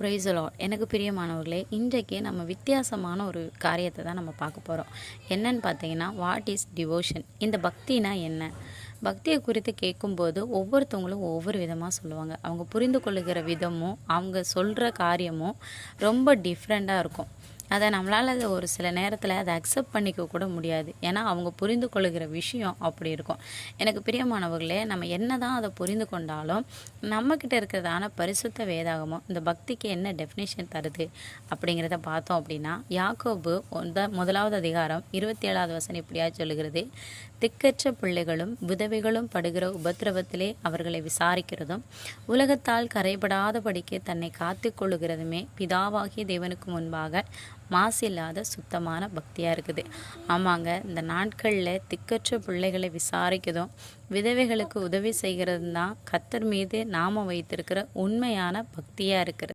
Praise the Lord. எனக்கு பிரியமானவர்களே, இன்றைக்கு நம்ம வித்தியாசமான ஒரு காரியத்தை தான் நம்ம பார்க்க போகிறோம். என்னன்னு பார்த்தீங்கன்னா, வாட் இஸ் டிவோஷன்? இந்த பக்தினா என்ன? பக்தியை குறித்து கேட்கும்போது ஒவ்வொருத்தவங்களும் ஒவ்வொரு விதமாக சொல்லுவாங்க. அவங்க புரிந்து கொள்ளுகிற விதமும் அவங்க சொல்கிற காரியமும் ரொம்ப டிஃப்ரெண்ட்டாக இருக்கும். அதை நம்மளால் ஒரு சில நேரத்தில் அதை அக்செப்ட் பண்ணிக்க கூட முடியாது. ஏன்னா அவங்க புரிந்து கொள்ளுகிற விஷயம் அப்படி இருக்கும். எனக்கு பிரியமானவர்களே, நம்ம என்ன தான் அதை புரிந்து கொண்டாலும் நம்மக்கிட்ட இருக்கிறதான பரிசுத்த வேதாகமம் இந்த பக்திக்கு என்ன டெஃபினேஷன் தருது அப்படிங்கிறத பார்த்தோம் அப்படின்னா, யாக்கோபு முதலாவது அதிகாரம் 27வது வசனம் இப்படியா சொல்லுகிறது: திக்கற்ற பிள்ளைகளும் விதவைகளும் படுகிற உபத்திரவத்திலே அவர்களை விசாரிக்கிறதும் உலகத்தால் கரைபடாதபடிக்கு தன்னை காத்து கொள்ளுகிறதுமே பிதாவாகிய தேவனுக்கு முன்பாக மாசு இல்லாத சுத்தமான பக்தியாக இருக்குது. ஆமாங்க, இந்த நாட்களில் திக்கற்ற பிள்ளைகளை விசாரிக்கிறதும் விதவைகளுக்கு உதவி செய்கிறது தான் கர்த்தர் மீது நாம் வைத்திருக்கிற உண்மையான பக்தியாக இருக்கிறது.